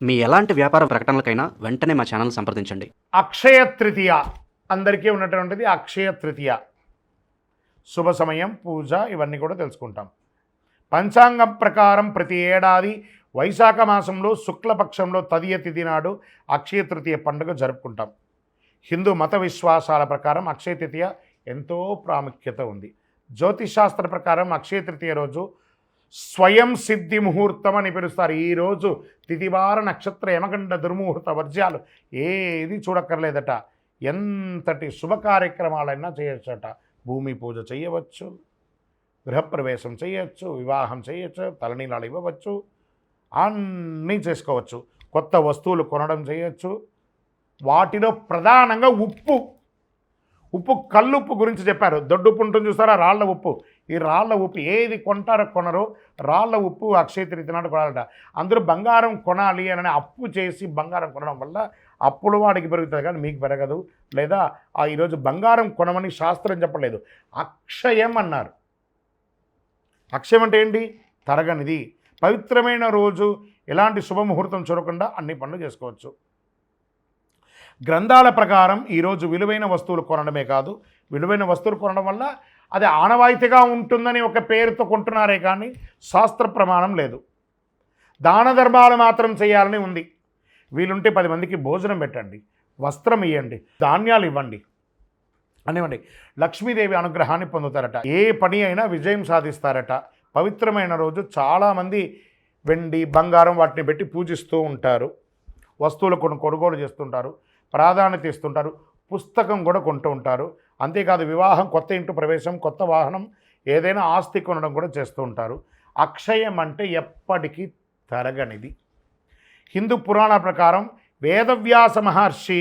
మీ ఎలాంటి వ్యాపార ప్రకటనలకైనా వెంటనే మా ఛానల్ సంప్రదించండి. అక్షయ తృతీయ అందరికీ ఉన్నటువంటిది అక్షయ తృతీయ. శుభ సమయం, పూజ ఇవన్నీ కూడా తెలుసుకుంటాం. పంచాంగం ప్రకారం ప్రతి ఏడాది వైశాఖ మాసంలో శుక్లపక్షంలో తదియ తిథి నాడు అక్షయ తృతీయ పండుగ జరుపుకుంటాం. హిందూ మత విశ్వాసాల ప్రకారం అక్షయ తృతీయ ఎంతో ప్రాముఖ్యత ఉంది. జ్యోతిషాస్త్ర ప్రకారం అక్షయ తృతీయ రోజు స్వయం సిద్ధి ముహూర్తం అని పిలుస్తారు. ఈరోజు తిథివార నక్షత్ర యమగండ దుర్ముహూర్త వర్జ్యాలు ఏది చూడక్కర్లేదట. ఎంతటి శుభ కార్యక్రమాలైనా చేయొచ్చట. భూమి పూజ చేయవచ్చు, గృహప్రవేశం చేయొచ్చు, వివాహం చేయొచ్చు, తలనీలాలు ఇవ్వవచ్చు, అన్నీ చేసుకోవచ్చు. కొత్త వస్తువులు కొనడం చేయొచ్చు. వాటిలో ప్రధానంగా ఉప్పు కల్లుప్పు గురించి చెప్పారు. దొడ్డుప్పు ఉంటుంది చూస్తారా, రాళ్ల ఉప్పు. ఈ రాళ్ల ఉప్పు ఏది కొంటారో కొనరో రాళ్ల ఉప్పు అక్షయ తృతీయ నాడు కొనాలట. అందరూ బంగారం కొనాలి అని అప్పు చేసి బంగారం కొనడం వల్ల అప్పులు వాడికి పెరుగుతుంది కానీ మీకు పెరగదు. లేదా ఈరోజు బంగారం కొనమని శాస్త్రం చెప్పలేదు, అక్షయం అన్నారు. అక్షయం అంటే ఏంటి? తరగనిది. పవిత్రమైన రోజు ఎలాంటి శుభముహూర్తం చూడకుండా అన్ని పనులు చేసుకోవచ్చు. గ్రంథాల ప్రకారం ఈరోజు విలువైన వస్తువులు కొనడమే కాదు, విలువైన వస్తువులు కొనడం వల్ల అది ఆనవాయితీగా ఉంటుందని ఒక పేరుతో కొంటున్నారే కానీ శాస్త్ర ప్రమాణం లేదు. దాన ధర్మాలు మాత్రం చేయాలని ఉంది. వీలుంటే 10 మందికి భోజనం పెట్టండి, వస్త్రం ఇవ్వండి, ధాన్యాలు ఇవ్వండి అనివ్వండి. లక్ష్మీదేవి అనుగ్రహాన్ని పొందుతారట. ఏ పని అయినా విజయం సాధిస్తారట. పవిత్రమైన రోజు చాలామంది వెండి బంగారం వాటిని పెట్టి పూజిస్తూ ఉంటారు. వస్తువులు కొనుగోలు చేస్తుంటారు, ప్రాధాన్యత ఇస్తుంటారు, పుస్తకం కూడా కొంటూ ఉంటారు. అంతేకాదు వివాహం, కొత్త ఇంటి ప్రవేశం, కొత్త వాహనం, ఏదైనా ఆస్తి కొనడం కూడా చేస్తూ ఉంటారు. అక్షయం అంటే ఎప్పటికీ తరగనిది. హిందూ పురాణాల ప్రకారం వేదవ్యాస మహర్షి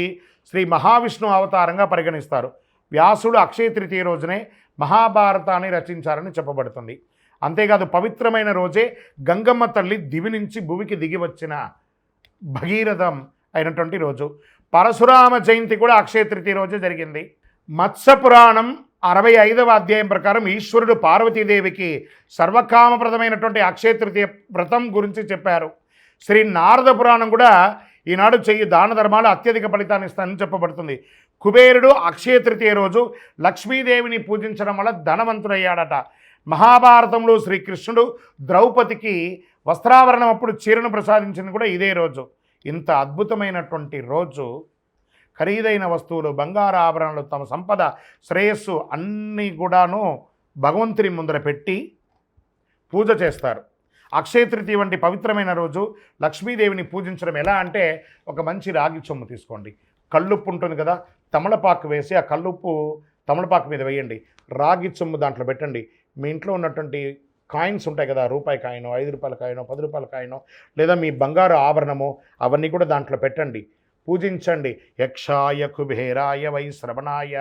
శ్రీ మహావిష్ణు అవతారంగా పరిగణిస్తారు. వ్యాసుడు అక్షయ తృతీయ రోజునే మహాభారతాన్ని రచించారని చెప్పబడుతుంది. అంతేకాదు పవిత్రమైన రోజే గంగమ్మ తల్లి దివి నుంచి భూమికి దిగి వచ్చిన భగీరథం అయినటువంటి రోజు. పరశురామ జయంతి కూడా అక్షయ తృతీయ రోజే జరిగింది. మత్స్య పురాణం 65వ అధ్యాయం ప్రకారం ఈశ్వరుడు పార్వతీదేవికి సర్వకామప్రదమైనటువంటి అక్షయ తృతీయ వ్రతం గురించి చెప్పారు. శ్రీ నారద పురాణం కూడా ఈనాడు చెయ్యి దాన ధర్మాలు అత్యధిక ఫలితాన్ని ఇస్తానని చెప్పబడుతుంది. కుబేరుడు అక్షయ తృతీయ రోజు లక్ష్మీదేవిని పూజించడం వల్ల ధనవంతుడయ్యాడట. మహాభారతంలో శ్రీకృష్ణుడు ద్రౌపదికి వస్త్రాభరణం అప్పుడు చీరను ప్రసాదించింది కూడా ఇదే రోజు. ఇంత అద్భుతమైనటువంటి రోజు ఖరీదైన వస్తువులు, బంగారు ఆభరణాలు, తమ సంపద, శ్రేయస్సు అన్నీ కూడాను భగవంతుని ముందర పెట్టి పూజ చేస్తారు. అక్షయ తృతీయ వంటి పవిత్రమైన రోజు లక్ష్మీదేవిని పూజించడం ఎలా అంటే, ఒక మంచి రాగి చెంబు తీసుకోండి, కల్లుప్పు ఉంటుంది కదా, తమలపాకు వేసి ఆ కల్లుప్పు తమలపాకు మీద వేయండి, రాగి చెంబు దాంట్లో పెట్టండి. మీ ఇంట్లో ఉన్నటువంటి కాయిన్స్ ఉంటాయి కదా, రూపాయి కాయినో, 5 రూపాయల కాయినో, 10 రూపాయల కాయినో, లేదా మీ బంగారు ఆభరణమో అవన్నీ కూడా దాంట్లో పెట్టండి, పూజించండి. యక్షాయ కుబేరాయ వై శ్రవణాయ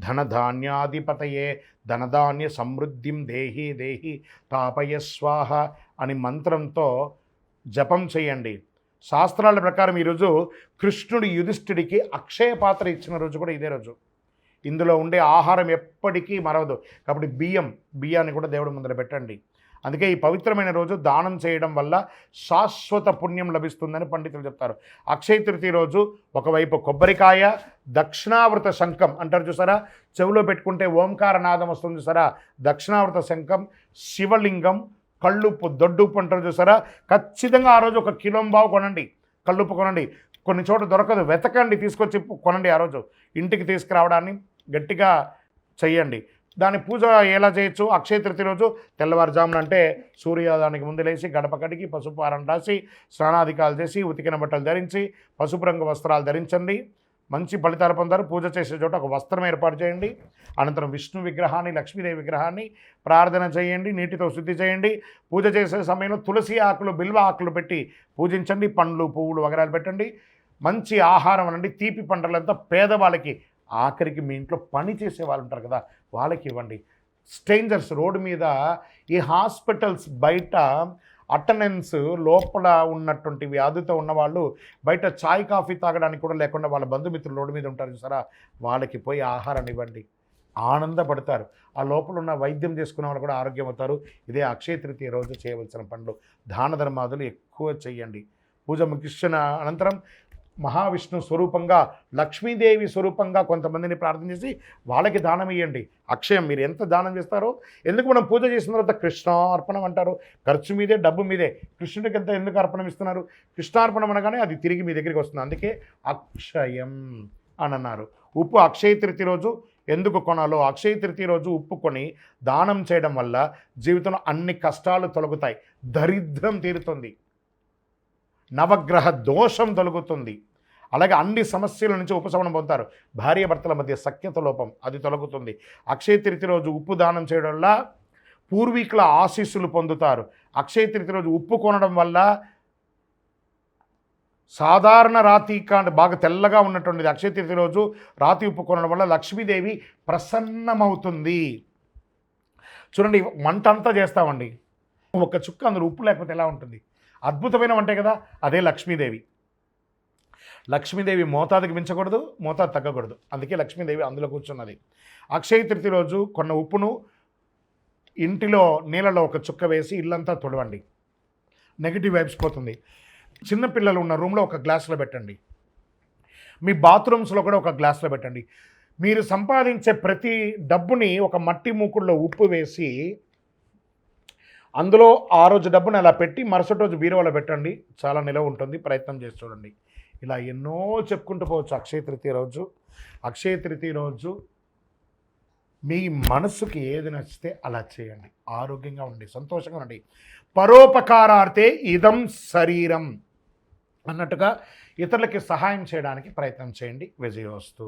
ధనధాన్యాధిపతయే ధనధాన్య సమృద్ధిం దేహి దేహి తాపయ స్వాహ అని మంత్రంతో జపం చేయండి. శాస్త్రాల ప్రకారం ఈరోజు కృష్ణుడు యుధిష్ఠిడికి అక్షయ పాత్ర ఇచ్చిన రోజు కూడా ఇదే రోజు. ఇందులో ఉండే ఆహారం ఎప్పటికీ మరవదు కాబట్టి బియ్యాన్ని కూడా దేవుడి ముందర పెట్టండి. అందుకే ఈ పవిత్రమైన రోజు దానం చేయడం వల్ల శాశ్వత పుణ్యం లభిస్తుందని పండితులు చెప్తారు. అక్షయ తృతీయ రోజు ఒకవైపు కొబ్బరికాయ, దక్షిణావృత శంఖం అంటారు చూసారా, చెవిలో పెట్టుకుంటే ఓంకార నాదం వస్తుంది చూసారా, దక్షిణావృత శంఖం, శివలింగం, కళ్ళుప్పు, దొడ్డుప్పు అంటారు చూసారా. ఖచ్చితంగా ఆ రోజు 1 కిలోంబావు కొనండి, కళ్ళుప్పు కొనండి. కొన్ని చోట్ల దొరకదు, వెతకండి, తీసుకొచ్చి కొనండి. ఆ రోజు ఇంటికి తీసుకురావడాన్ని గట్టిగా చెయ్యండి. దాని పూజ ఎలా చేయొచ్చు? అక్షయ తృతీయ రోజు తెల్లవారుజామున అంటే సూర్యోదయానికి ముందు లేచి గడప కడిగి పసుపు ఆరం రాసి స్నానాధికాలు చేసి ఉతికిన బట్టలు ధరించి పసుపు రంగు వస్త్రాలు ధరించండి. మంచి ఫలితాలు పొందారు. పూజ చేసే చోట ఒక వస్త్రం ఏర్పాటు చేయండి. అనంతరం విష్ణు విగ్రహాన్ని, లక్ష్మీదేవి విగ్రహాన్ని ప్రార్థన చేయండి, నీటితో శుద్ధి చేయండి. పూజ చేసే సమయంలో తులసి ఆకులు, బిల్వ ఆకులు పెట్టి పూజించండి. పండ్లు, పువ్వులు వగరాలు పెట్టండి. మంచి ఆహారం అనండి. తీపి పంటలంతా పేదవాళ్ళకి, ఆఖరికి మీ ఇంట్లో పని చేసే వాళ్ళు ఉంటారు కదా వాళ్ళకి ఇవ్వండి. స్ట్రేంజర్స్ రోడ్డు మీద, ఈ హాస్పిటల్స్ బయట అటెండెన్స్ లోపల ఉన్నటువంటి వ్యాధితో ఉన్నవాళ్ళు బయట చాయ్ కాఫీ తాగడానికి కూడా లేకుండా వాళ్ళ బంధుమిత్రులు రోడ్డు మీద ఉంటారు చూసారా, వాళ్ళకి పోయి ఆహారాన్ని ఇవ్వండి, ఆనందపడతారు. ఆ లోపల ఉన్న వైద్యం చేసుకున్న వాళ్ళు కూడా ఆరోగ్యం అవుతారు. ఇదే అక్షయ తృతీయ రోజు చేయవలసిన పనులు. దాన ధర్మాదులు ఎక్కువ చేయండి. పూజ ముగిసిన అనంతరం మహావిష్ణు స్వరూపంగా లక్ష్మీదేవి స్వరూపంగా కొంతమందిని ప్రార్థన చేసి వాళ్ళకి దానం ఇవ్వండి. అక్షయం మీరు ఎంత దానం చేస్తారో, ఎందుకు మనం పూజ చేసిన తర్వాత కృష్ణార్పణం అంటారు, ఖర్చు మీదే డబ్బు మీదే, కృష్ణుడికి ఎంత ఎందుకు అర్పణం ఇస్తున్నారు? కృష్ణార్పణం అనగానే అది తిరిగి మీ దగ్గరికి వస్తుంది, అందుకే అక్షయం అని అన్నారు. ఉప్పు అక్షయ తృతీయ రోజు ఎందుకు కొనాలో, అక్షయ తృతీయ రోజు ఉప్పు కొని దానం చేయడం వల్ల జీవితంలో అన్ని కష్టాలు తొలగుతాయి, దరిద్రం తీరుతుంది, నవగ్రహ దోషం తొలగుతుంది, అలాగే అన్ని సమస్యల నుంచి ఉపశమనం పొందుతారు, భార్యాభర్తల మధ్య సఖ్యత లోపం అది తొలగుతుంది. అక్షయ తృతీయ రోజు ఉప్పు దానం చేయడం వల్ల పూర్వీకుల ఆశీస్సులు పొందుతారు. అక్షయ తృతీయ రోజు ఉప్పు కొనడం వల్ల సాధారణ రాతి కాండ బాగా తెల్లగా ఉన్నటువంటిది అక్షయ తృతీయ రోజు రాతి ఉప్పు కొనడం వల్ల లక్ష్మీదేవి ప్రసన్నమవుతుంది. చూడండి, వంట అంతా చేస్తామండి, ఒక చుక్క అందులో ఉప్పు లేకపోతే ఎలా ఉంటుంది? అద్భుతమైన వంటే కదా, అదే లక్ష్మీదేవి. లక్ష్మీదేవి మోతాదుకి మించకూడదు, మోతాదు తగ్గకూడదు, అందుకే లక్ష్మీదేవి అందులో కూర్చున్నది. అక్షయ తృతీయ రోజు కొన్న ఉప్పును ఇంటిలో నీళ్ళలో ఒక చుక్క వేసి ఇల్లంతా తుడవండి, నెగిటివ్ వైబ్స్ పోతుంది. చిన్నపిల్లలు ఉన్న రూమ్లో ఒక గ్లాసులో పెట్టండి, మీ బాత్రూమ్స్లో కూడా ఒక గ్లాసులో పెట్టండి. మీరు సంపాదించే ప్రతి డబ్బుని ఒక మట్టి మూకుడులో ఉప్పు వేసి అందులో ఆ రోజు డబ్బుని అలా పెట్టి మరుసటి రోజు బీరువాలో పెట్టండి, చాలా నిలవ ఉంటుంది, ప్రయత్నం చేసి చూడండి. ఇలా ఎన్నో చెప్పుకుంటూ పోవచ్చు. అక్షయ తృతీయ రోజు, అక్షయ తృతీయ రోజు మీ మనసుకి ఏది నచ్చితే అలా చేయండి, ఆరోగ్యంగా ఉండి సంతోషంగా ఉండి. పరోపకారార్థే ఇదం శరీరం అన్నట్టుగా ఇతరులకి సహాయం చేయడానికి ప్రయత్నం చేయండి. విజయోస్తు.